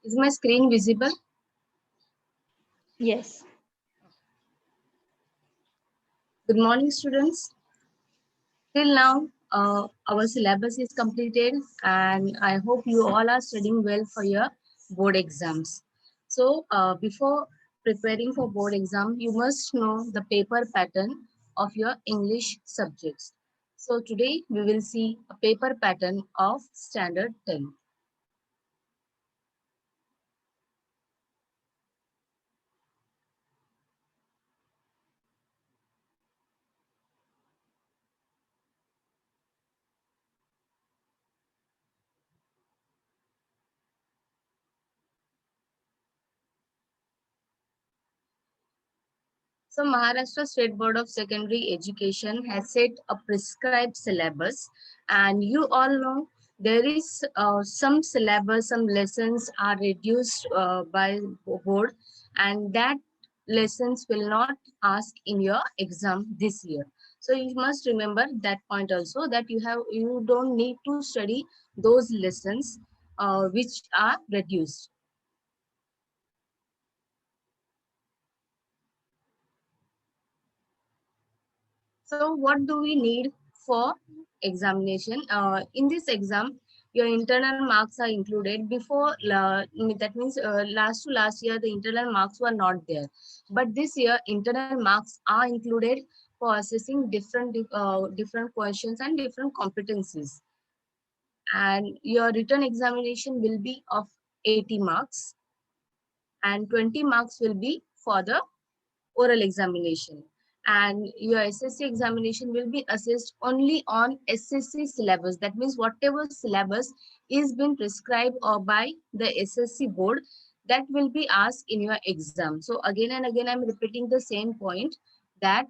Is my screen visible? Yes. Good morning, students. Till now, our syllabus is completed, and I hope you all are studying well for your board exams. So, before preparing for board exam, you must know the paper pattern of your English subjects. So, today we will see a paper pattern of Standard 10. So Maharashtra State Board of Secondary Education has set a prescribed syllabus, and you all know there is some syllabus, some lessons are reduced by board, and that lessons will not ask in your exam this year. So you must remember that point also, that you don't need to study those lessons which are reduced. So what do we need for examination? In this exam, your internal marks are included. That means last to last year, the internal marks were not there. But this year, internal marks are included for assessing different questions and different competencies. And your written examination will be of 80 marks, and 20 marks will be for the oral examination, and your SSC examination will be assessed only on SSC syllabus. That means whatever syllabus is been prescribed or by the SSC board, that will be asked in your exam. So again and again I'm repeating the same point, that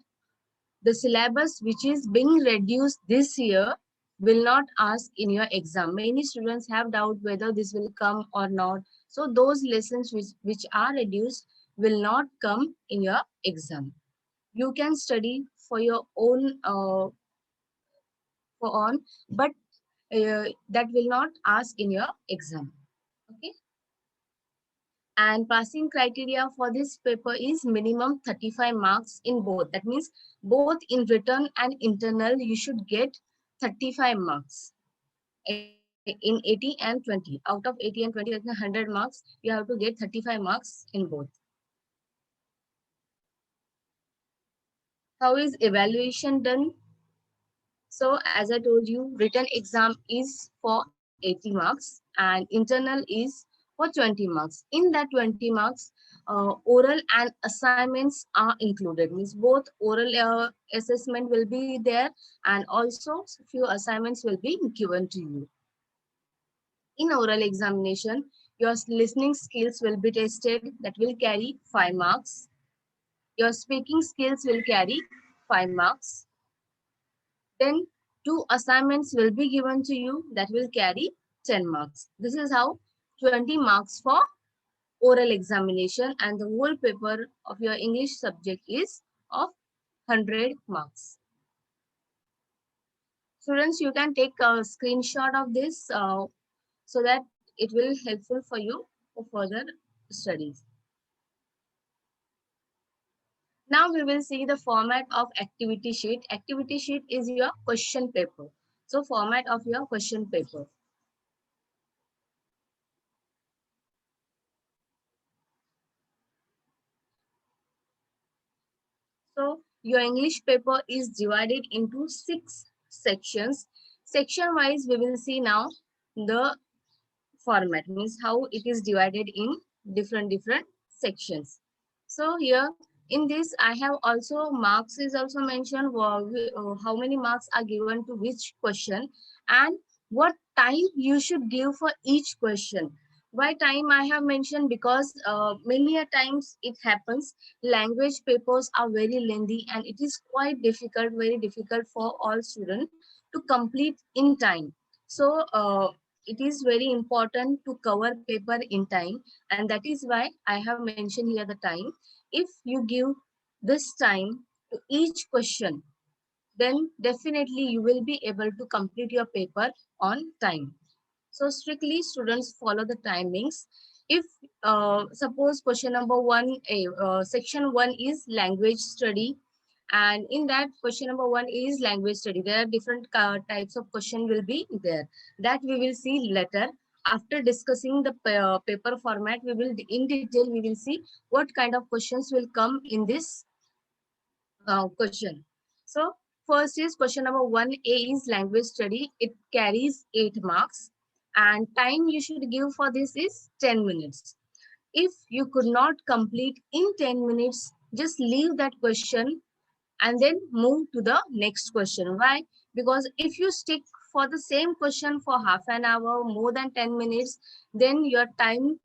the syllabus which is being reduced this year will not ask in your exam. Many students have doubt whether this will come or not. So those lessons which are reduced will not come in your exam. You can study for your own for on, but that will not ask in your exam. Okay. And passing criteria for this paper is minimum 35 marks in both. That means both in written and internal, you should get 35 marks in 80 and 20. Out of 80 and 20, that's 100 marks. You have to get 35 marks in both. How is evaluation done? So as I told you, written exam is for 80 marks and internal is for 20 marks. In that 20 marks, oral and assignments are included. Means both oral assessment will be there, and also few assignments will be given to you. In oral examination, your listening skills will be tested. That will carry 5 marks. Your speaking skills will carry 5 marks. Then 2 assignments will be given to you that will carry 10 marks. This is how 20 marks for oral examination, and the whole paper of your English subject is of 100 marks. Students, you can take a screenshot of this so that it will helpful for you for further studies. Now we will see the format of activity sheet. Activity sheet is your question paper. So format of your question paper. So your English paper is divided into 6 sections. Section wise, we will see now the format, means how it is divided in different sections. So here in this, I have also marks is also mentioned, how many marks are given to which question, and what time you should give for each question. Why time I have mentioned? Because many a times it happens, language papers are very lengthy and it is quite difficult, very difficult for all students to complete in time. So it is very important to cover paper in time, and that is why I have mentioned here the time. If you give this time to each question, then definitely you will be able to complete your paper on time. So strictly students follow the timings. If suppose question number one, section one is language study, and in that question number one is language study. There are different types of question will be there that we will see later. After discussing the paper format, we will in detail we will see what kind of questions will come in this question. So first is question number 1A is language study. It carries 8 marks, and time you should give for this is 10 minutes. If you could not complete in 10 minutes, just leave that question and then move to the next question. Why? Because if you stick for the same question for half an hour, more than 10 minutes, then your time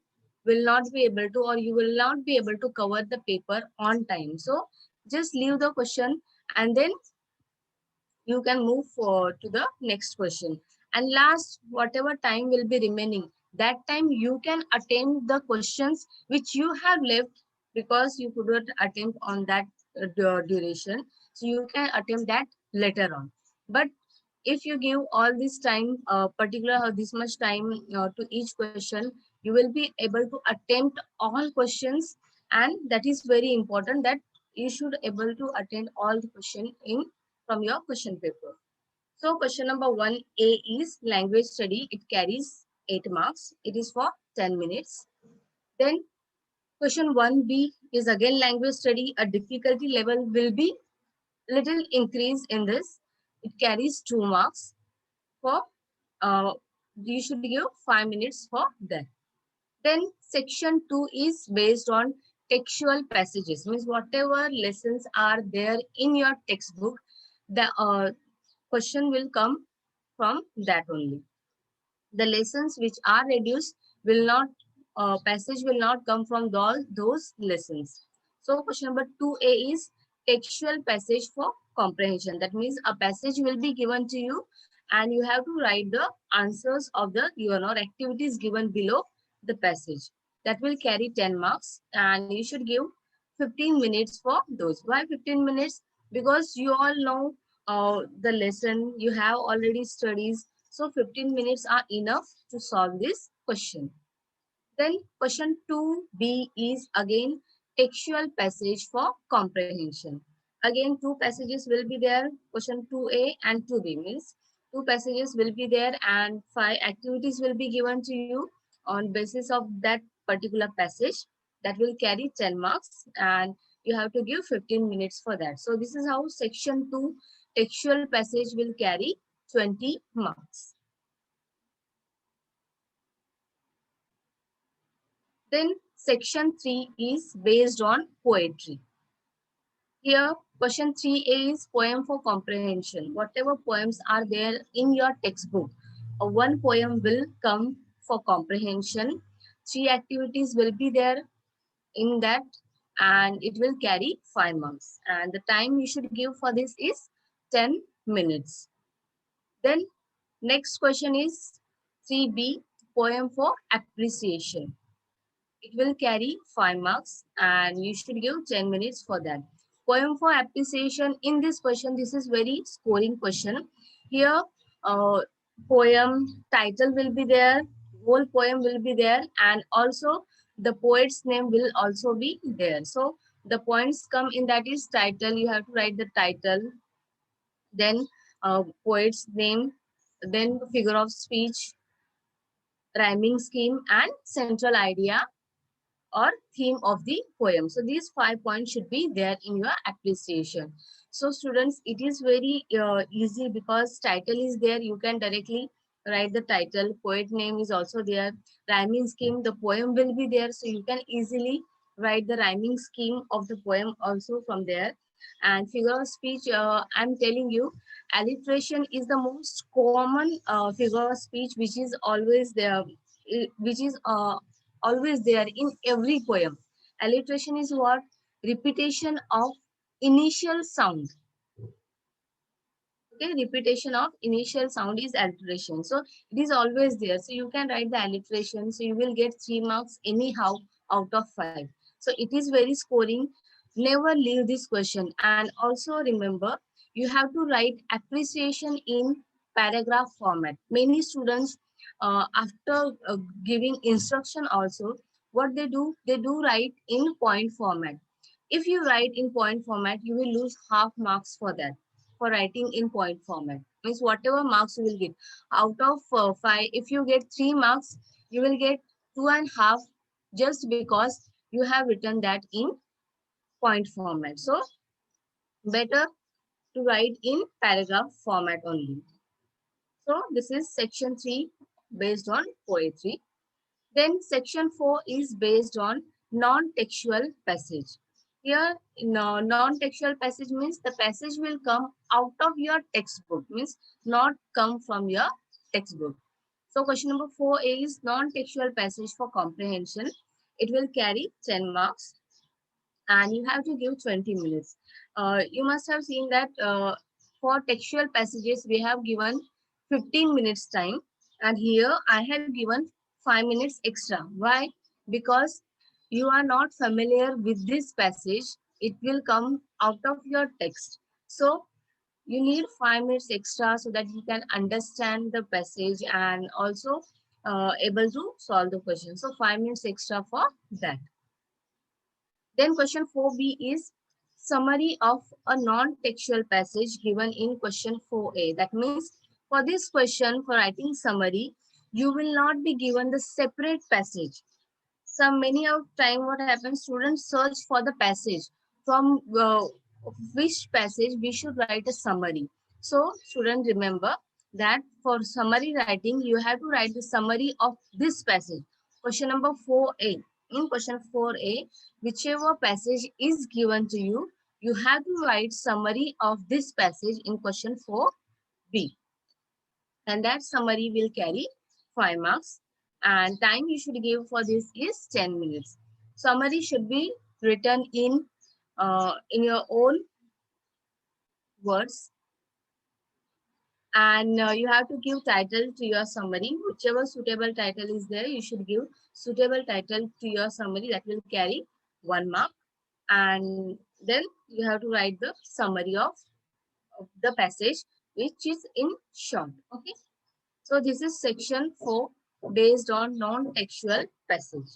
will not be able to, or you will not be able to cover the paper on time. So just leave the question and then you can move forward to the next question. And last, whatever time will be remaining, that time you can attempt the questions which you have left because you could not attempt on that duration. So you can attempt that later on. But if you give all this time, particular this much time to each question, you will be able to attempt all questions, and that is very important that you should able to attend all the question in from your question paper. So question number 1A is language study. It carries 8 marks. It is for 10 minutes. Then question 1B is again language study. A difficulty level will be little increase in this. It carries 2 marks for uh, you should give 5 minutes for that. Then section 2 is based on textual passages, means whatever lessons are there in your textbook, the question will come from that only. The lessons which are reduced will not, passage will not come from those lessons. So question number 2A is textual passage for comprehension. That means a passage will be given to you and you have to write the answers of the given or activities given below the passage. That will carry 10 marks and you should give 15 minutes for those. Why 15 minutes? Because you all know the lesson, you have already studies, so 15 minutes are enough to solve this question. Then question 2B is again textual passage for comprehension. Again, two passages will be there, question 2A and 2B means two passages will be there and 5 activities will be given to you on basis of that particular passage that will carry 10 marks and you have to give 15 minutes for that. So this is how section 2 textual passage will carry 20 marks. Then section 3 is based on poetry. Here question 3A is poem for comprehension. Whatever poems are there in your textbook, one poem will come for comprehension. 3 activities will be there in that and it will carry 5 marks. And the time you should give for this is 10 minutes. Then next question is 3B, poem for appreciation. It will carry 5 marks and you should give 10 minutes for that. Poem for appreciation, in this question, this is very scoring question. Here, uh, poem title will be there, whole poem will be there, and also the poet's name will also be there. So the points come in that is title, you have to write the title, then poet's name, then figure of speech, rhyming scheme, and central idea or theme of the poem. So these 5 points should be there in your appreciation. So students, it is very easy because title is there. You can directly write the title. Poet name is also there. Rhyming scheme, the poem will be there. So you can easily write the rhyming scheme of the poem also from there. And figure of speech, I'm telling you, alliteration is the most common figure of speech which is always there, which is always there in every poem. Alliteration is what? Repetition of initial sound. Okay, repetition of initial sound is alliteration. So it is always there. So you can write the alliteration. So you will get 3 marks anyhow out of 5. So it is very scoring. Never leave this question. And also remember, you have to write appreciation in paragraph format. Many students, after giving instruction also, what they do write in point format. If you write in point format, you will lose half marks for that, for writing in point format. Means whatever marks you will get out of 5, if you get 3 marks, you will get 2.5 just because you have written that in point format. So better to write in paragraph format only. So this is section 3 based on poetry. Then section 4 is based on non-textual passage. Here, non-textual passage means the passage will come out of your textbook, means not come from your textbook. So question number 4A is non-textual passage for comprehension. It will carry 10 marks and you have to give 20 minutes. You must have seen that for textual passages, we have given 15 minutes time, and here I have given 5 minutes extra. Why? Because you are not familiar with this passage, it will come out of your text. So you need 5 minutes extra so that you can understand the passage and also able to solve the question. So 5 minutes extra for that. Then question 4B is summary of a non-textual passage given in question 4A. That means for this question, for writing summary, you will not be given the separate passage. Many of time what happens, students search for the passage from which passage we should write a summary. So students remember that for summary writing, you have to write the summary of this passage. Question number 4A. In question 4A, whichever passage is given to you, you have to write summary of this passage in question 4B. And that summary will carry 5 marks. And time you should give for this is 10 minutes. Summary should be written in your own words, and you have to give title to your summary. Whichever suitable title is there, you should give suitable title to your summary. That will carry 1 mark. And then you have to write the summary of the passage, which is in short. Okay. So this is section 4 based on non-textual passage.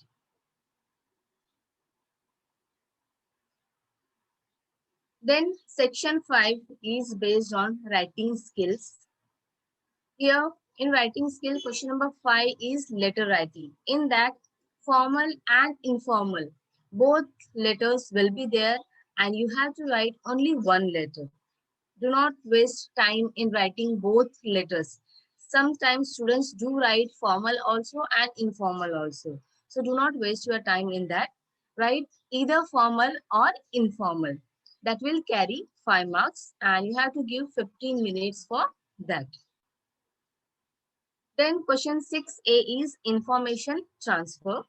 Then section 5 is based on writing skills. Here in writing skill, question number 5 is letter writing. In that, formal and informal, both letters will be there and you have to write only one letter. Do not waste time in writing both letters. Sometimes students do write formal also and informal also. So do not waste your time in that. Write either formal or informal. That will carry 5 marks and you have to give 15 minutes for that. Then question 6A is information transfer.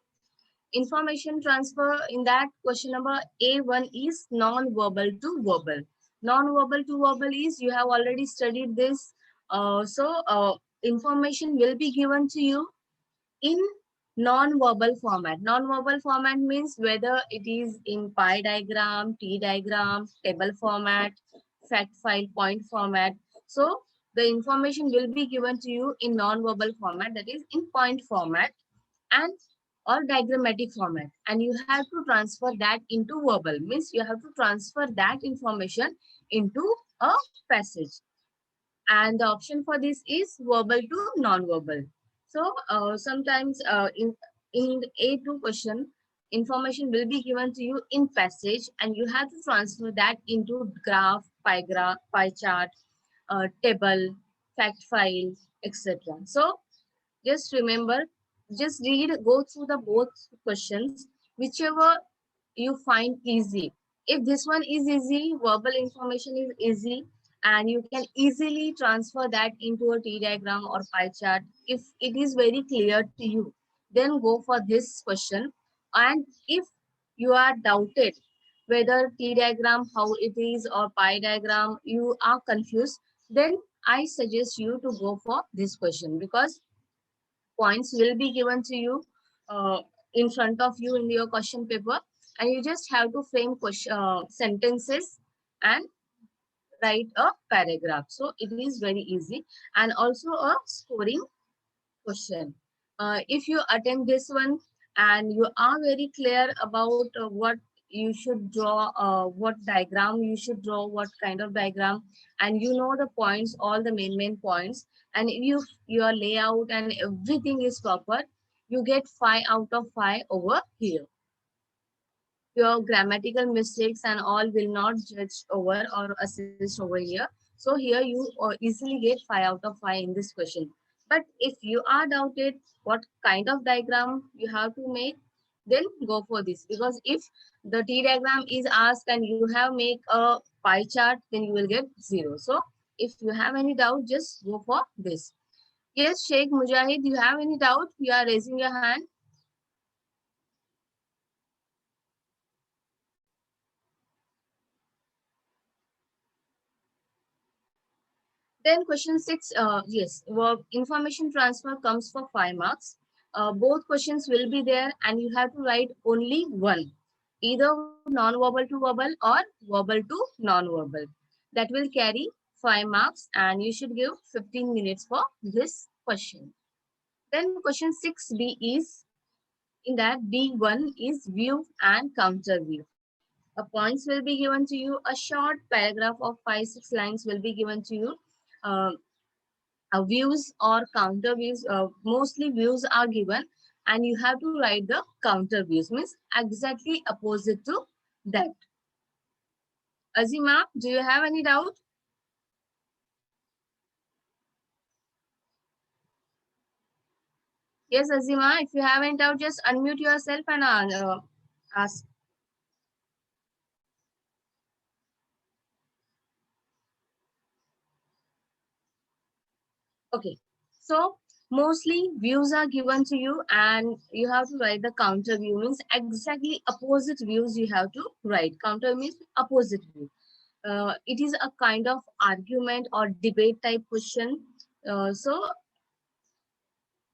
Information transfer, in that question number A1 is non-verbal to verbal. Non-verbal to verbal is, you have already studied this. Information will be given to you in non-verbal format. Non-verbal format means whether it is in pie diagram, T diagram, table format, fact file, point format. So the information will be given to you in non-verbal format, that is in point format and or diagrammatic format, and you have to transfer that into verbal, means you have to transfer that information into a passage, and the option for this is verbal to non-verbal. So sometimes in the A2 question, information will be given to you in passage and you have to transfer that into graph, pie chart, table, fact file, etc. So just remember, just read, go through the both questions, whichever you find easy. If this one is easy, verbal information is easy, and you can easily transfer that into a T diagram or pie chart. If it is very clear to you, then go for this question. And if you are doubted whether T diagram, how it is, or pie diagram, you are confused, then I suggest you to go for this question, because points will be given to you in front of you in your question paper, and you just have to frame sentences and write a paragraph. So it is very easy, and also a scoring question. If you attempt this one and you are very clear about what you should draw, what diagram you should draw, what kind of diagram, and you know the points, all the main points, and if your layout and everything is proper, you get 5 out of 5 over here. Your grammatical mistakes and all will not judge over or assist over here. So here you easily get 5 out of 5 in this question. But if you are doubted what kind of diagram you have to make, then go for this, because if the T diagram is asked and you have make a pie chart, then you will get 0. So if you have any doubt, just go for this. Yes, Sheikh Mujahid, you have any doubt? You are raising your hand. Then question 6, yes, work information transfer comes for 5 marks. Both questions will be there and you have to write only one, either non-verbal to verbal or verbal to non-verbal. That will carry 5 marks and you should give 15 minutes for this question. Then question 6b is, in that D1 is view and counter view. Points will be given to you. A short paragraph of 5-6 lines will be given to you. Uh, Views or counter views, mostly views are given and you have to write the counter views, means exactly opposite to that. Azima, do you have any doubt? Yes, Azima, if you have any doubt, just unmute yourself and ask. Okay, so mostly views are given to you and you have to write the counter view, means exactly opposite views you have to write. Counter means opposite view. It is a kind of argument or debate type question. So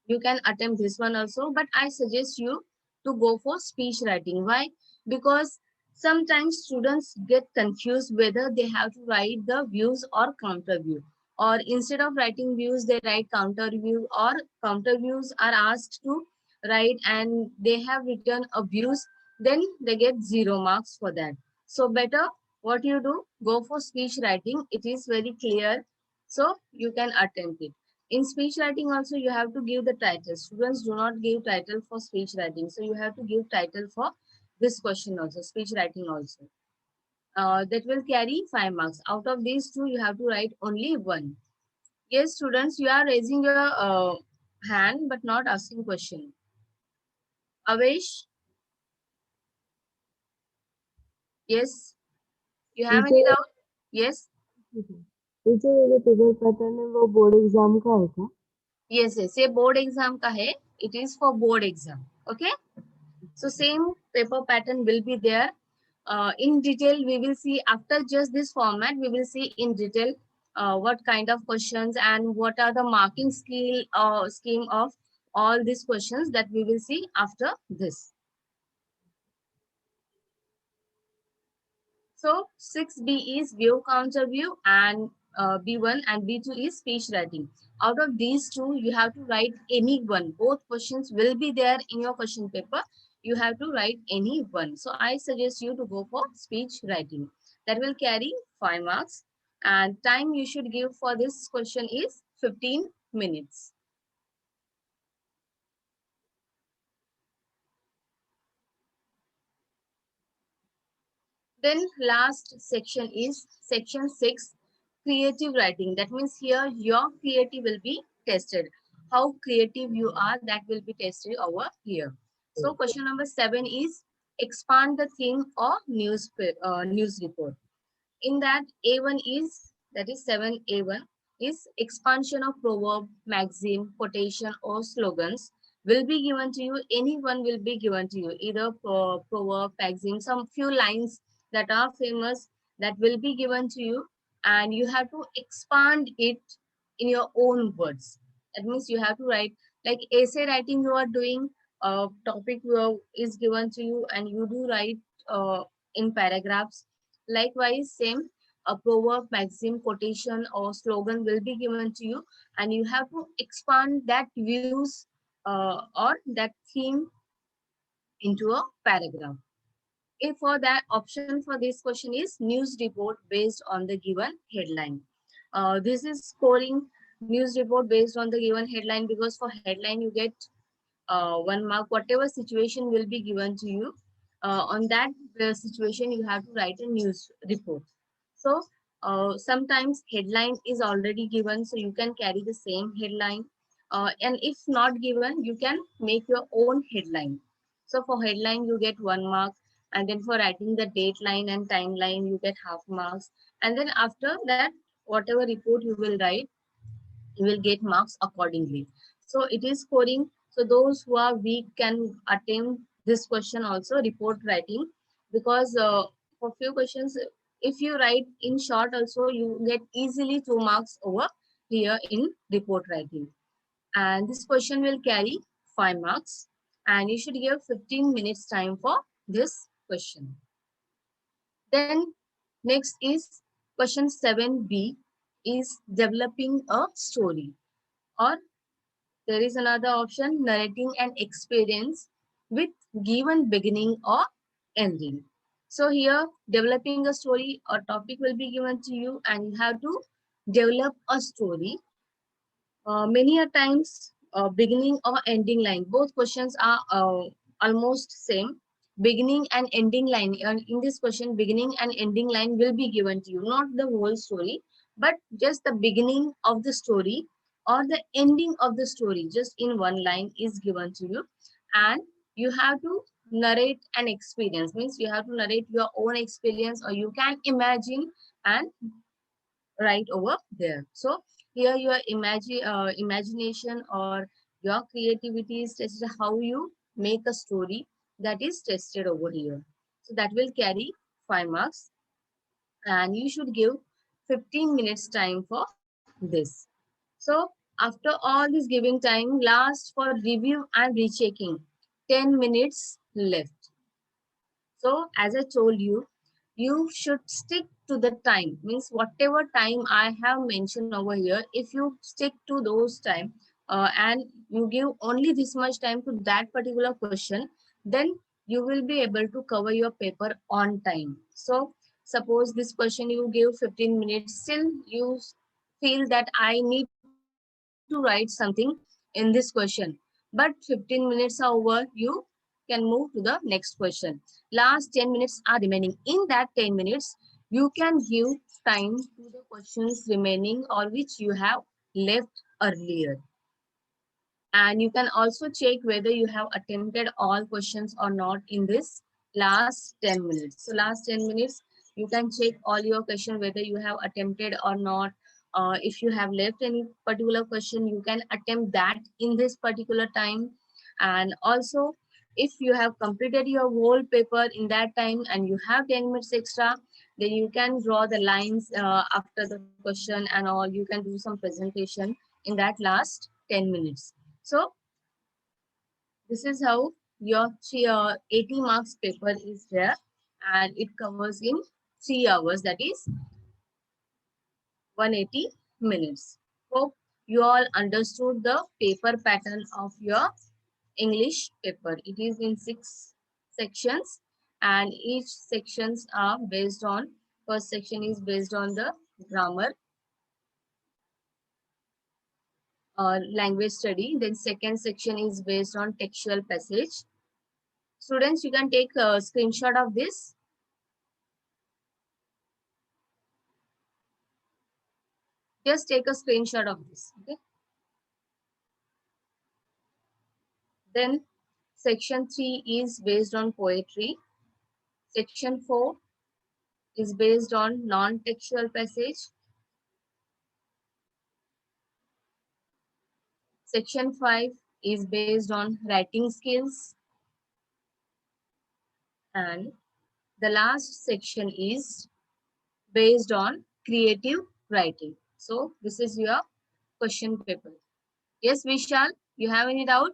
you can attempt this one also, but I suggest you to go for speech writing. Why? Because sometimes students get confused whether they have to write the views or counter view, or instead of writing views they write counter view, or counter views are asked to write and they have written a views, then they get 0 marks for that. So better what you do, go for speech writing. It is very clear, so you can attempt it. In speech writing also you have to give the title. Students do not give title for speech writing, so you have to give title for this question also, speech writing also. That will carry 5 marks. Out of these two you have to write only one. Yes, students, you are raising your hand but not asking question. Avesh, yes, you have any teacher doubt? Yes. Teacher ये जो paper pattern है वो board exam का है क्या? Yes, ये board exam का है. It is for board exam. Okay. So same paper pattern will be there. In detail, we will see after just this format, we will see in detail what kind of questions and what are the marking skill scheme of all these questions, that we will see after this. So 6B is view counter view, and B1 and B2 is speech writing. Out of these two, you have to write any one. Both questions will be there in your question paper. You have to write any one. So I suggest you to go for speech writing. That will carry 5 marks. And time you should give for this question is 15 minutes. Then last section is section 6, creative writing. That means here your creative will be tested. How creative you are, that will be tested over here. So question number 7 is expand the theme or news report. In that, A1 is, that is 7A1, is expansion of proverb, maxim, quotation or slogans will be given to you. Any one will be given to you, either proverb, maxim, some few lines that are famous, that will be given to you, and you have to expand it in your own words. That means you have to write, like essay writing you are doing, topic is given to you and you do write in paragraphs. Likewise, same, a proverb, maxim, quotation, or slogan will be given to you, and you have to expand that views or that theme into a paragraph. If for that option for this question is news report based on the given headline. This is scoring news report based on the given headline because for headline you get 1 mark. Whatever situation will be given to you, on that situation you have to write a news report. So sometimes headline is already given, so you can carry the same headline. And if not given, you can make your own headline. So for headline you get 1 mark, and then for writing the date line and timeline you get half marks. And then after that, whatever report you will write, you will get marks accordingly. So it is scoring. So those who are weak can attempt this question also, report writing, because for few questions, if you write in short also, you get easily 2 marks over here in report writing. And this question will carry 5 marks, and you should give 15 minutes time for this question. Then next is question 7b, is developing a story, or there is another option, narrating an experience with given beginning or ending. So here, developing a story or topic will be given to you, and you have to develop a story. Many a times, beginning or ending line, both questions are almost same. Beginning and ending line, in this question, beginning and ending line will be given to you, not the whole story, but just the beginning of the story or the ending of the story, just in one line is given to you. And you have to narrate an experience, means you have to narrate your own experience, or you can imagine and right over there. So here your imagination or your creativity is tested, how you make a story, that is tested over here. So that will carry 5 marks, and you should give 15 minutes time for this. So after all this giving time, last for review and rechecking, 10 minutes left. So as I told you, you should stick to the time. Means whatever time I have mentioned over here, if you stick to those time, and you give only this much time to that particular question, then you will be able to cover your paper on time. So suppose this question you give 15 minutes, still you feel that I need to write something in this question, but 15 minutes are over, you can move to the next question. Last 10 minutes are remaining. In that 10 minutes, you can give time to the questions remaining or which you have left earlier. And you can also check whether you have attempted all questions or not in this last 10 minutes. So last 10 minutes, you can check all your question whether you have attempted or not. If you have left any particular question, you can attempt that in this particular time. And also, if you have completed your whole paper in that time and you have 10 minutes extra, then you can draw the lines after the question and all. You can do some presentation in that last 10 minutes. So this is how your 80 marks paper is there, and it covers in 3 hours, that is 180 minutes. Hope you all understood the paper pattern of your English paper. It is in 6 sections, and each sections are based on, first section is based on the grammar, language study. Then second section is based on textual passage. Students, you can take a screenshot of this. Just take a screenshot of this. Okay. Then section 3 is based on poetry. Section 4 is based on non-textual passage. Section 5 is based on writing skills. And the last section is based on creative writing. So this is your question paper. Yes, Vishal, you have any doubt?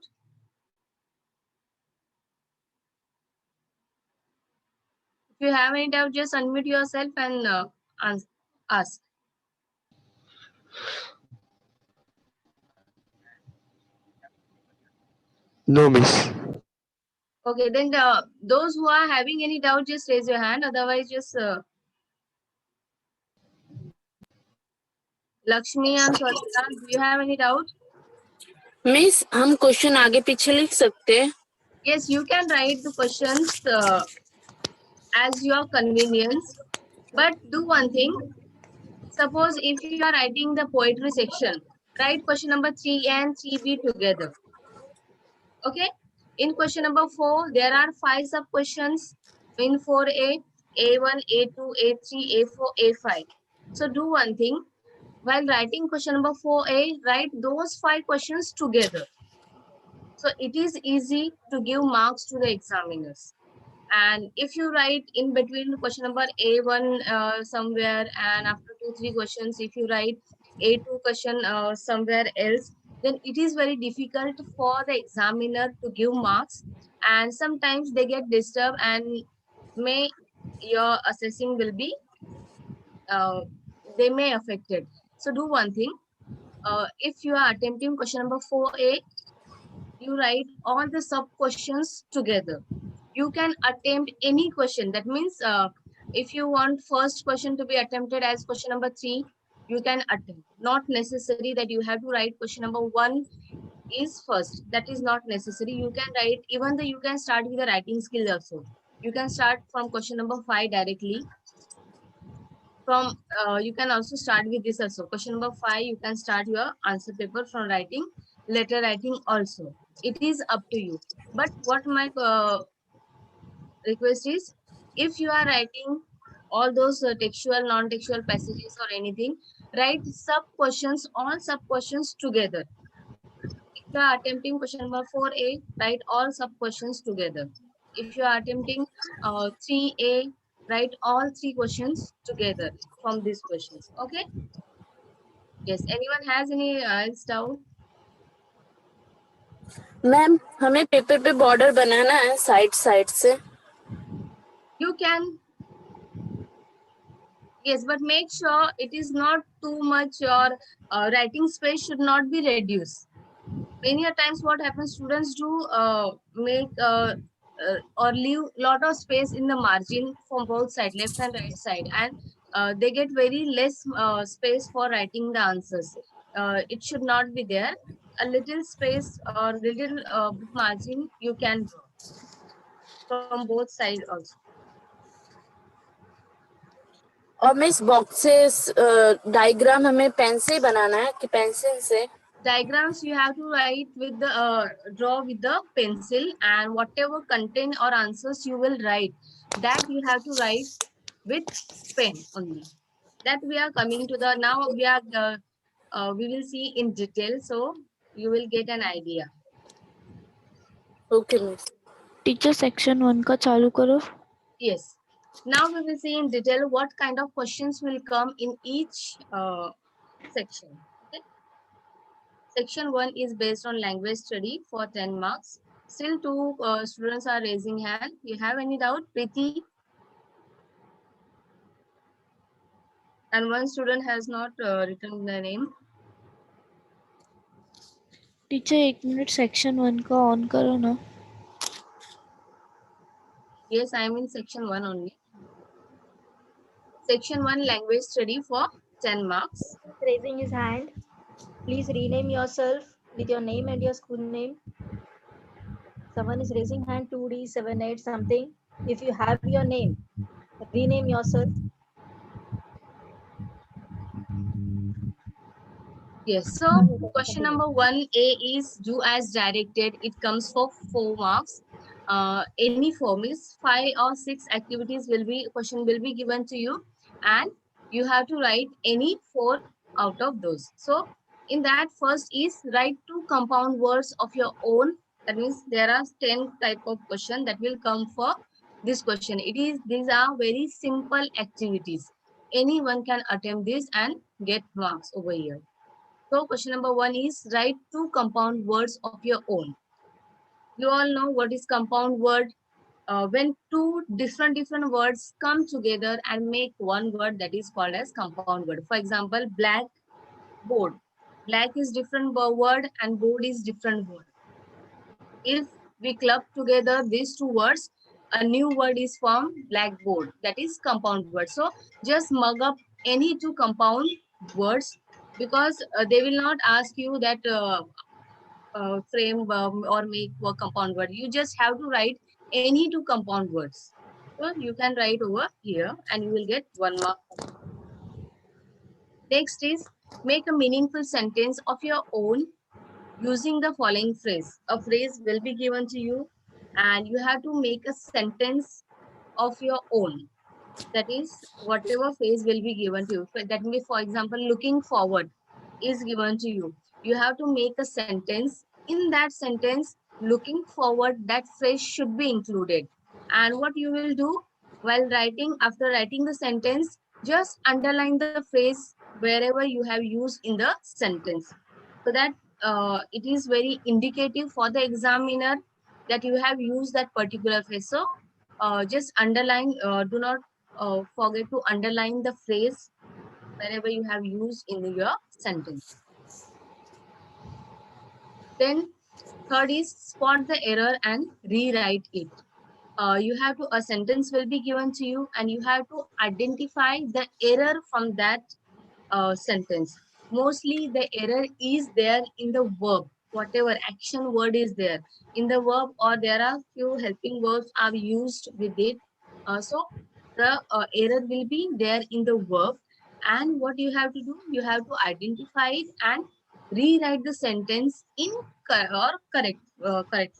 If you have any doubt, just unmute yourself and ask. No, miss. Okay, then those who are having any doubt, just raise your hand. Otherwise, just Lakshmi and Swachita, do you have any doubt? Miss हम question आगे पीछे लिख सकते हैं? Yes, you can write the questions as your convenience. But do one thing. Suppose if you are writing the poetry section, write question number 3 and 3B together. Okay. In question number 4, there are 5 sub questions in 4A, A1, A2, A3, A4, A5. So do one thing. While writing question number 4A, write those 5 questions together. So it is easy to give marks to the examiners. And if you write in between question number A1 somewhere, and after 2-3 questions, if you write A2 question somewhere else, then it is very difficult for the examiner to give marks, and sometimes they get disturbed and may your assessing will be they may affect it. So do one thing. If you are attempting question number 4A, you write all the sub questions together. You can attempt any question. That means if you want first question to be attempted as question number 3, you can attempt. Not necessary that you have to write question number 1 is first. That is not necessary. You can write, even though you can start with the writing skill also. You can start from question number 5 directly. From you can also start with this also. Question number 5, you can start your answer paper from writing, letter writing also. It is up to you. But what my request is, if you are writing all those textual, non-textual passages or anything, write sub questions, all sub questions together. If you are attempting question number 4A, write all sub questions together. If you are attempting 3A, write all 3 questions together from these questions. Okay. Yes. Anyone has any else doubt? Ma'am हमें paper पे border बनाना है side side से. You can. Yes, but make sure it is not too much. Your writing space should not be reduced. Many a times what happens, students do make or leave lot of space in the margin from both side, left and right side, and they get very less space for writing the answers. It should not be there. A little space or little margin you can draw from both sides also. और miss boxes diagram हमें pen से ही बनाना है कि pencil से? Diagrams you have to write with the draw with the pencil, and whatever content or answers you will write, that you have to write with pen only. That we are coming to the now we will see in detail, so you will get an idea. Okay miss. Teacher section 1 का चालू करो. Yes. Now we will see in detail what kind of questions will come in each section. Okay. Section 1 is based on language study for 10 marks. Still 2 students are raising hand. You have any doubt? Preeti? And one student has not written their name. Teacher 1 minute section 1 का on करो ना. Yes, I am in section 1 only. Section 1 language study for 10 marks. Raising his hand. Please rename yourself with your name and your school name. Someone is raising hand 2D78 something. If you have your name, rename yourself. Yes, so question number 1A is do as directed. It comes for 4 marks. Any 4 means 5 or 6 activities question will be given to you, and you have to write any 4 out of those. So in that, first is write 2 compound words of your own. That means there are 10 type of question that will come for this question. These are very simple activities. Anyone can attempt this and get marks over here. So question number 1 is write 2 compound words of your own. You all know what is compound word. When 2 different words come together and make one word, that is called as compound word. For example, black board. Black is different word and board is different word. If we club together these two words, a new word is formed, blackboard, that is compound word. So just mug up any two compound words, because they will not ask you that frame or make a compound word. You just have to write any two compound words. So you can write over here and you will get 1 mark. Next is make a meaningful sentence of your own using the following phrase. A phrase will be given to you and you have to make a sentence of your own. That is, whatever phrase will be given to you. That means, for example, looking forward is given to you. You have to make a sentence. In that sentence, looking forward, that phrase should be included. And what you will do while writing, after writing the sentence, just underline the phrase wherever you have used in the sentence, so that it is very indicative for the examiner that you have used that particular phrase. So just underline, do not forget to underline the phrase wherever you have used in your sentence. Then third is spot the error and rewrite it. You have to, a sentence will be given to you and you have to identify the error from that sentence. Mostly the error is there in the verb, whatever action word is there in the verb, or there are few helping verbs are used with it. So the error will be there in the verb, and what you have to do, you have to identify it and rewrite the sentence in correct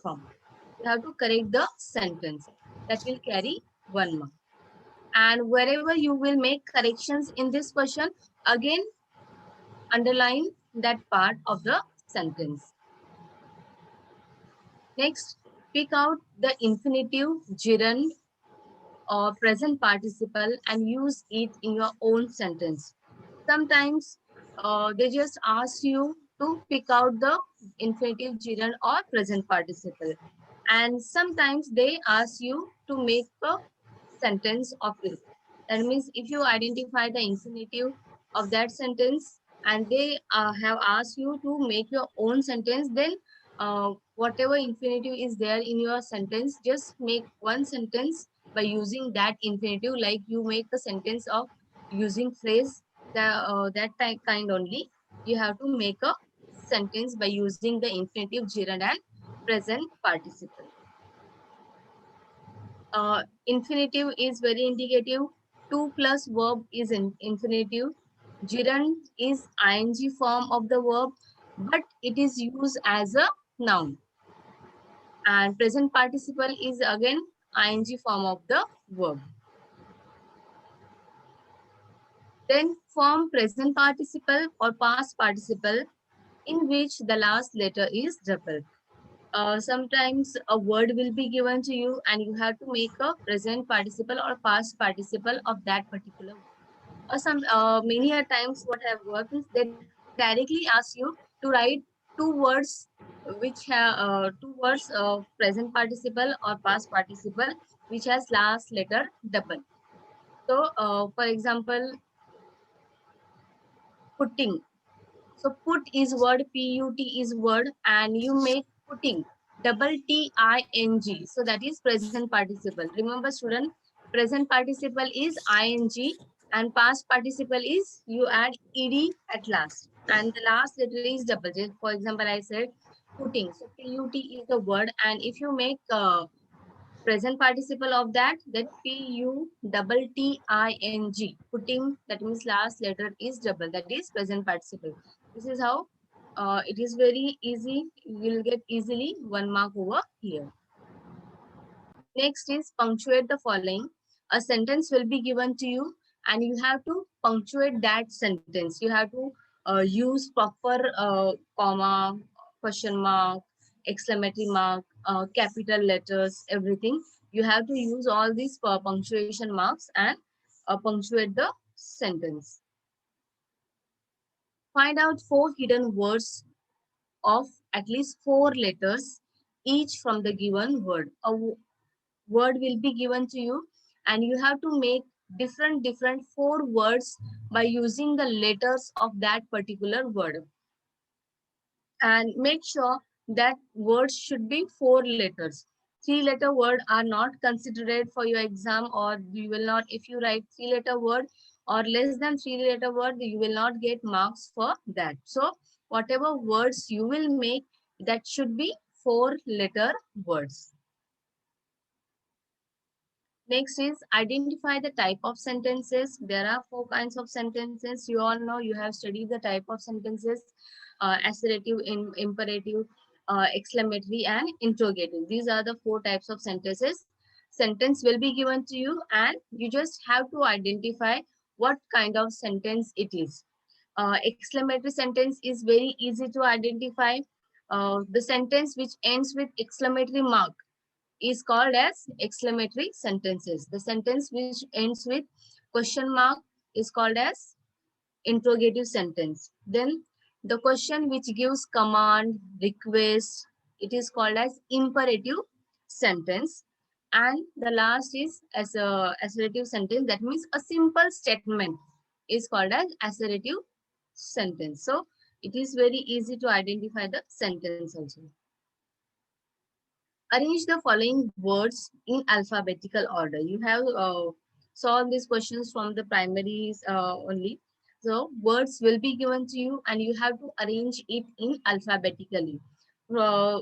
form. You have to correct the sentence. That will carry 1 mark. And wherever you will make corrections in this question, again underline that part of the sentence. Next, pick out the infinitive, gerund, or present participle and use it in your own sentence. Sometimes they just ask you to pick out the infinitive, gerund, or present participle. And sometimes they ask you to make a sentence of it. That means if you identify the infinitive of that sentence and they have asked you to make your own sentence, then whatever infinitive is there in your sentence, just make one sentence by using that infinitive. Like you make a sentence of using phrase, that kind only. You have to make a sentence by using the infinitive, gerund, and present participle. Infinitive is very indicative. To plus verb is infinitive. Gerund is ing form of the verb, but it is used as a noun. And present participle is again ing form of the verb. Then form present participle or past participle in which the last letter is double. Sometimes a word will be given to you and you have to make a present participle or past participle of that particular word. Or some many a times what have worked is they directly ask you to write two words which have two words of present participle or past participle which has last letter double. So for example, putting. So put is word, P-U-T is word, and you make putting, double T-I-N-G. So that is present participle. Remember student, present participle is ing and past participle is you add ed at last. And the last letter is double. For example, I said putting. So P-U-T is the word, and if you make present participle of that, P-U-T-T-I-N-G, putting, that means last letter is double, that is present participle. This is how it is very easy. You will get easily 1 mark over here. Next is punctuate the following. A sentence will be given to you and you have to punctuate that sentence. You have to use proper comma, question mark, exclamatory mark, capital letters, everything. You have to use all these punctuation marks and punctuate the sentence. Find out 4 hidden words of at least 4 letters each from the given word. A word will be given to you and you have to make different 4 words by using the letters of that particular word. And make sure that words should be 4 letters. 3-letter word are not considered for your exam, or you will not, if you write 3-letter word or less than 3-letter word, you will not get marks for that. So whatever words you will make, that should be 4-letter words. Next is identify the type of sentences. There are 4 kinds of sentences. You all know, you have studied the type of sentences: assertive, imperative, exclamatory, and interrogative. These are the 4 types of sentences. Sentence will be given to you, and you just have to identify what kind of sentence it is. Exclamatory sentence is very easy to identify. The sentence which ends with exclamatory mark is called as exclamatory sentences. The sentence which ends with question mark is called as interrogative sentence. Then the question which gives command, request, it is called as imperative sentence. And the last is as a assertive sentence, that means a simple statement, is called as assertive sentence. So it is very easy to identify the sentence also. Arrange the following words in alphabetical order. You have solved these questions from the primaries only. So words will be given to you, and you have to arrange it in alphabetically. Uh,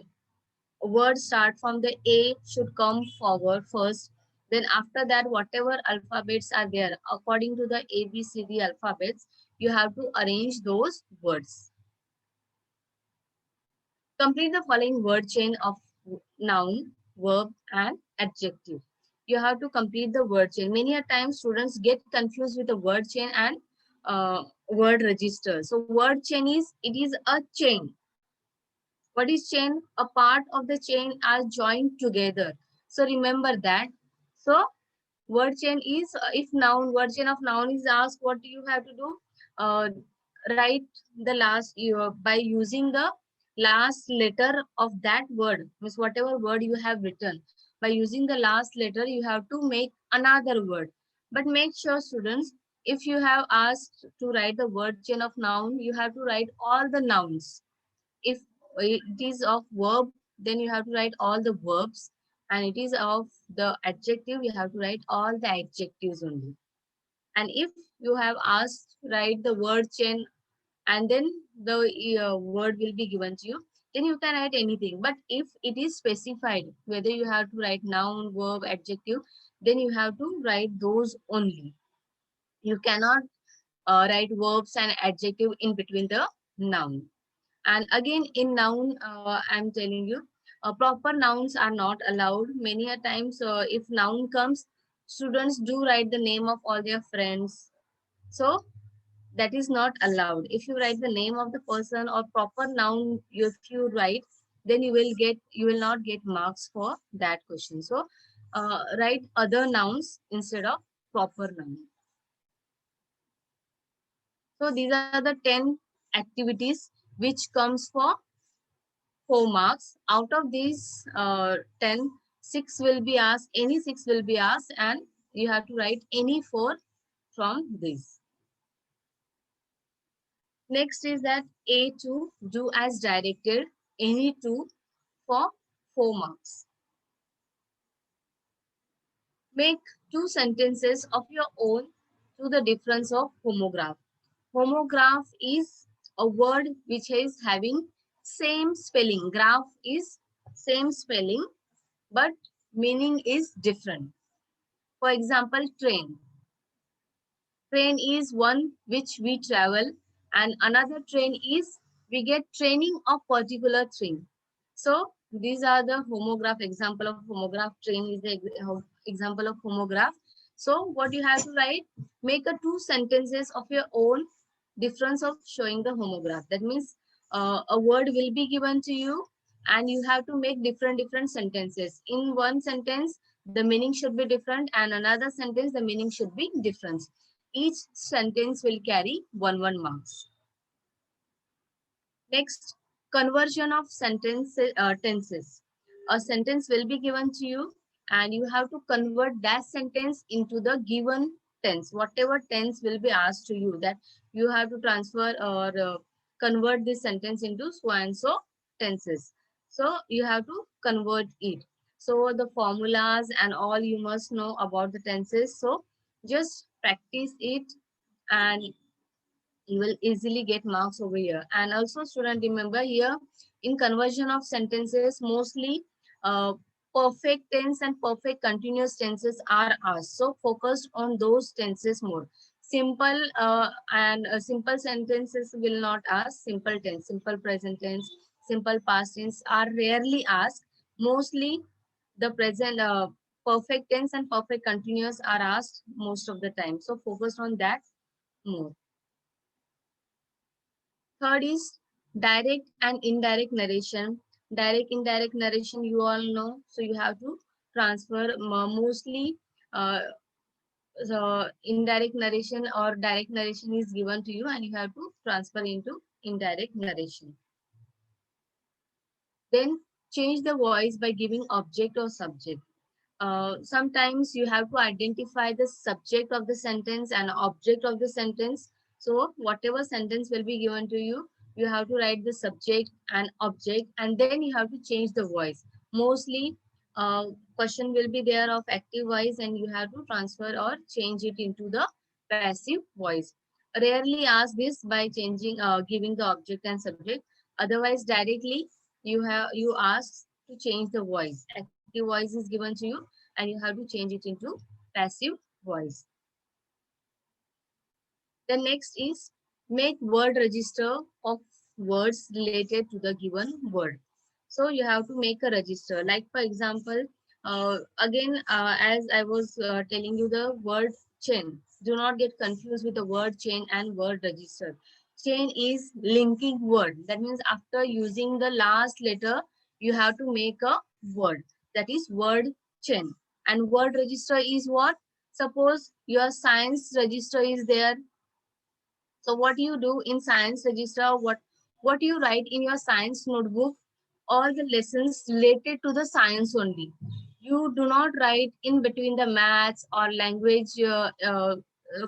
Words start from the A should come forward first. Then after that, whatever alphabets are there, according to the A, B, C, D alphabets, you have to arrange those words. Complete the following word chain of noun, verb, and adjective. You have to complete the word chain. Many a times students get confused with the word chain and word register. So word chain is, it is a chain. What is chain? A part of the chain are joined together. So remember that. So word chain is, if noun, word chain of noun is asked, what do you have to do? Write the last, by using the last letter of that word, means whatever word you have written, by using the last letter, you have to make another word. But make sure, students, if you have asked to write the word chain of noun, you have to write all the nouns. If it is of verb, then you have to write all the verbs, and it is of the adjective, you have to write all the adjectives only. And if you have asked write the word chain, and then the word will be given to you, then you can write anything. But if it is specified whether you have to write noun, verb, adjective, then you have to write those only. You cannot write verbs and adjective in between the noun. And again, in noun, I'm telling you, proper nouns are not allowed. Many a times, if noun comes, students do write the name of all their friends. So that is not allowed. If you write the name of the person or proper noun, if you write, then you will not get marks for that question. So write other nouns instead of proper noun. So these are the 10 activities which comes for 4 marks. Out of these 10, 6 will be asked, any 6 will be asked, and you have to write any 4 from this. Next is that A2, do as directed, any 2 for 4 marks. Make 2 sentences of your own to the difference of homograph. Homograph is a word which is having same spelling. Graph is same spelling, but meaning is different. For example, train. Train is one which we travel, and another train is we get training of particular thing. So these are the homograph. Example of homograph. Train is the example of homograph. So what you have to write, make a 2 sentences of your own, difference of showing the homograph. That means a word will be given to you, and you have to make different sentences. In one sentence, the meaning should be different, and another sentence, the meaning should be different. Each sentence will carry 1 marks. Next, conversion of tenses. A sentence will be given to you, and you have to convert that sentence into the given tense. Whatever tense will be asked to you, that you have to transfer or convert this sentence into so and so tenses. So you have to convert it. So the formulas and all you must know about the tenses. So just practice it and you will easily get marks over here. And also student, remember here in conversion of sentences, mostly uh, perfect tense and perfect continuous tenses are asked. So focused on those tenses more. Simple and simple sentences will not ask. Simple tense, simple present tense, simple past tense are rarely asked. Mostly the present perfect tense and perfect continuous are asked most of the time. So focus on that more. Third is direct and indirect narration. Direct, indirect narration, you all know. So you have to transfer mostly uh, so indirect narration or direct narration is given to you and you have to transfer into indirect narration. Then change the voice by giving object or subject. Sometimes you have to identify the subject of the sentence and object of the sentence. So whatever sentence will be given to you, you have to write the subject and object, and then you have to change the voice. Mostly, question will be there of active voice, and you have to transfer or change it into the passive voice. Rarely ask this by changing, giving the object and subject. Otherwise, directly you ask to change the voice. Active voice is given to you and you have to change it into passive voice. The next is make word register of words related to the given word. So you have to make a register. Like for example, again, as I was telling you the word chain. Do not get confused with the word chain and word register. Chain is linking word. That means after using the last letter, you have to make a word. That is word chain. And word register is what? Suppose your science register is there. So what you do in science register, what you write in your science notebook, all the lessons related to the science only. You do not write in between the maths or language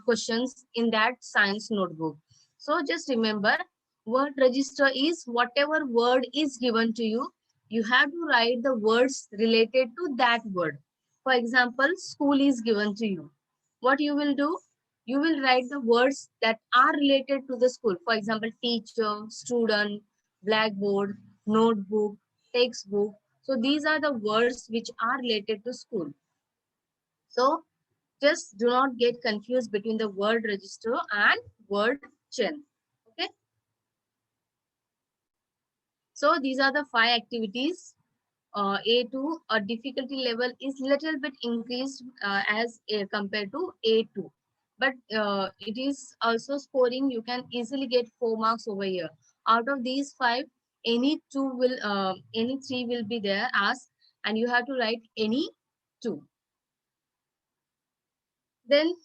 questions in that science notebook. So just remember, word register is whatever word is given to you, you have to write the words related to that word. For example, school is given to you. What you will do? You will write the words that are related to the school. For example, teacher, student, blackboard, notebook, textbook. So these are the words which are related to school. So just do not get confused between the word register and word chain. Okay. So these are the 5 activities. A2, a difficulty level is little bit increased as compared to A2. But it is also scoring, you can easily get 4 marks over here. Out of these 5, any 3 will be there asked, and you have to write any 2. Then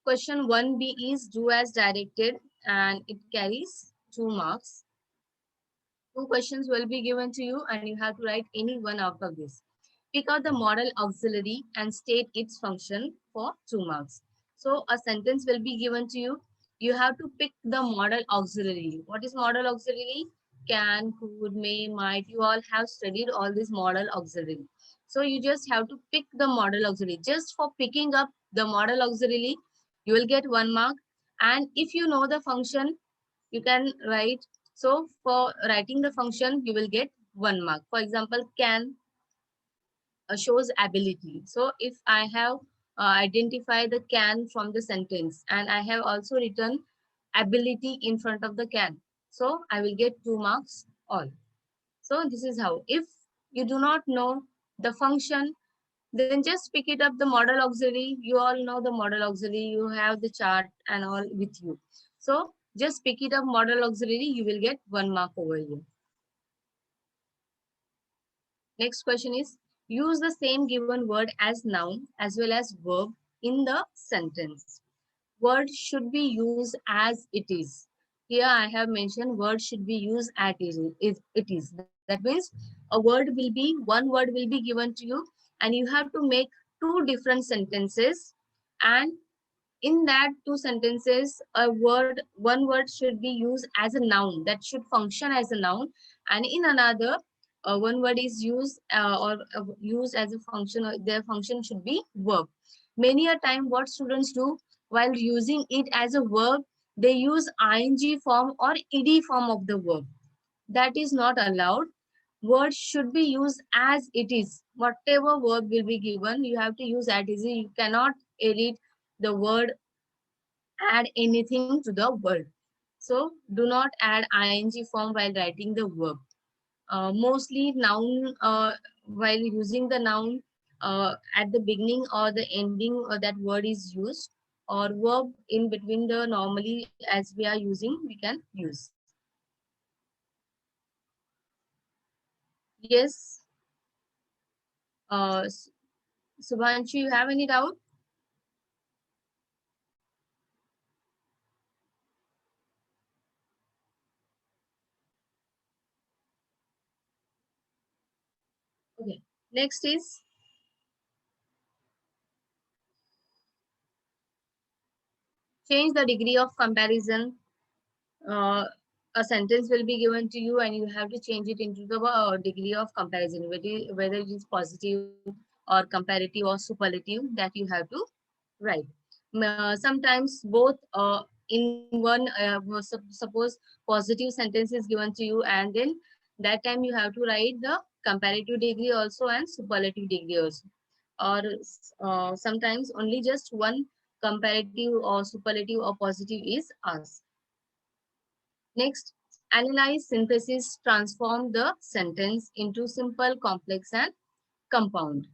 question 1B is do as directed, and it carries 2 marks. 2 questions will be given to you and you have to write any one out of this. Pick out the model auxiliary and state its function for 2 marks. So a sentence will be given to you. You have to pick the model auxiliary. What is model auxiliary? Can, could, may, might. You all have studied all this model auxiliary. So you just have to pick the model auxiliary. Just for picking up the model auxiliary, you will get 1 mark. And if you know the function, you can write. So for writing the function, you will get 1 mark. For example, can shows ability. So if I have identified the can from the sentence and I have also written ability in front of the can, so I will get 2 marks all. So this is how. If you do not know the function, then just pick it up the model auxiliary. You all know the model auxiliary. You have the chart and all with you. So just pick it up model auxiliary. You will get 1 mark over here. Next question is use the same given word as noun as well as verb in the sentence. Word should be used as it is. Here I have mentioned word should be used as it is. That means one word will be given to you and you have to make 2 different sentences, and in that 2 sentences one word should be used as a noun that should function as a noun, and in another one word is used or used as a function, or their function should be verb. Many a time what students do while using it as a verb, they use ing form or ed form of the verb. That is not allowed. Words should be used as it is. Whatever verb will be given, you have to use as it is. You cannot edit the word, add anything to the word. So do not add ing form while writing the verb. Mostly noun, while using the noun, at the beginning or the ending that word is used, or verb in between the normally as we are using, we can use. Yes, Subhanshu, you have any doubt? Okay. Next is change the degree of comparison. uh, a sentence will be given to you and you have to change it into the degree of comparison, whether it is positive or comparative or superlative, that you have to write. Sometimes both in one, suppose positive sentence is given to you, and then that time you have to write the comparative degree also and superlative degree also. Or sometimes only just one comparative or superlative or positive is asked. Next, analyze, synthesis, transform the sentence into simple, complex, and compound.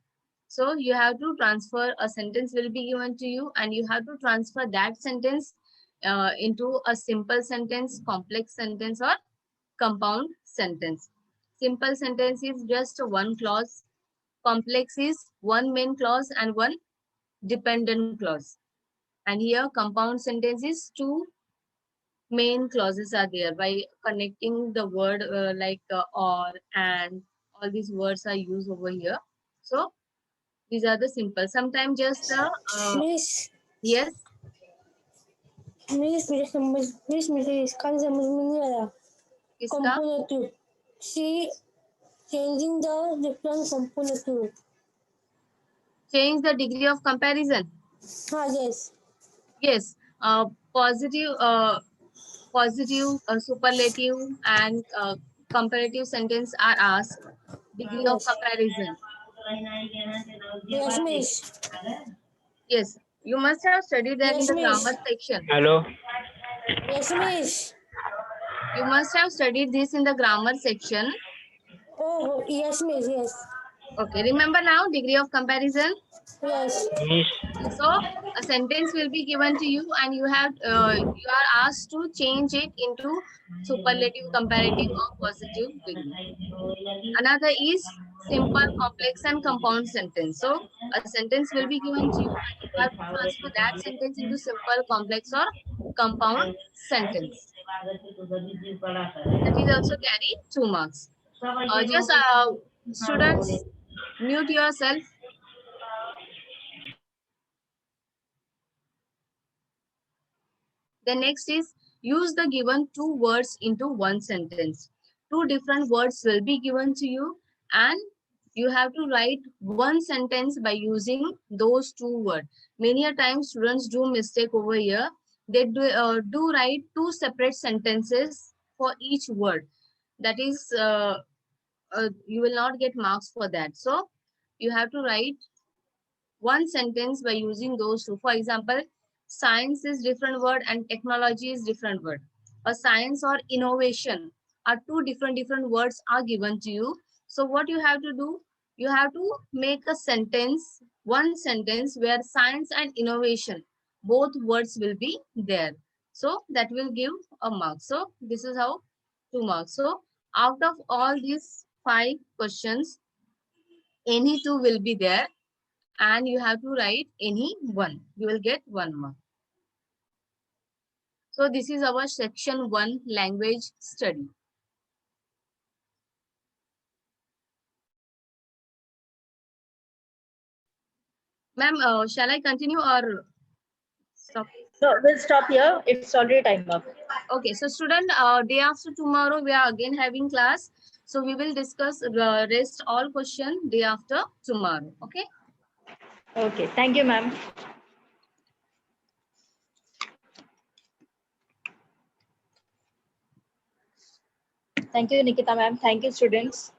So you have to transfer, a sentence will be given to you and you have to transfer that sentence into a simple sentence, complex sentence, or compound sentence. Simple sentence is just one clause. Complex is one main clause and one dependent clause. And here compound sentence is two main clauses are there. By connecting the word like or, and, all these words are used over here. So these are the simple. Sometimes just miss yes, miss मुझे समझ miss मुझे इसका समझ में नहीं आया kiska, कंपोनेटिव C changing the different component change the degree of comparison. हाँ yes Yes, positive, superlative, and comparative sentence are asked. Degree of yes comparison. yes miss Yes, you must have studied that in yes the grammar miss section. Hello. yes miss You must have studied this in the grammar section. oh yes miss yes Okay, remember now degree of comparison. yes Miss. So a sentence will be given to you and you have you are asked to change it into superlative, comparative, or positive degree. Another is simple, complex, and compound sentence. So a sentence will be given to you and you have to transfer that sentence into simple, complex, or compound sentence. That is also carry 2 marks. Just students, mute yourself. The next is use the given two words into one sentence. Two different words will be given to you and you have to write one sentence by using those two words. Many a time students do mistake over here. They do write two separate sentences for each word. That is, you will not get marks for that. So you have to write one sentence by using those two. For example, science is different word and technology is different word. A science or innovation are two different words are given to you. So what you have to do, you have to make a sentence, one sentence where science and innovation, both words will be there. So that will give a mark. So this is how 2 marks. So out of all these 5 questions, any two will be there and you have to write any one. You will get 1 mark. So this is our section 1 language study. Ma'am, shall I continue or stop? No, we'll stop here. It's already time up. Okay, so student, day after tomorrow we are again having class. So we will discuss rest all question day after tomorrow. Okay. Okay. Thank you, ma'am. Thank you, Nikita, ma'am. Thank you, students.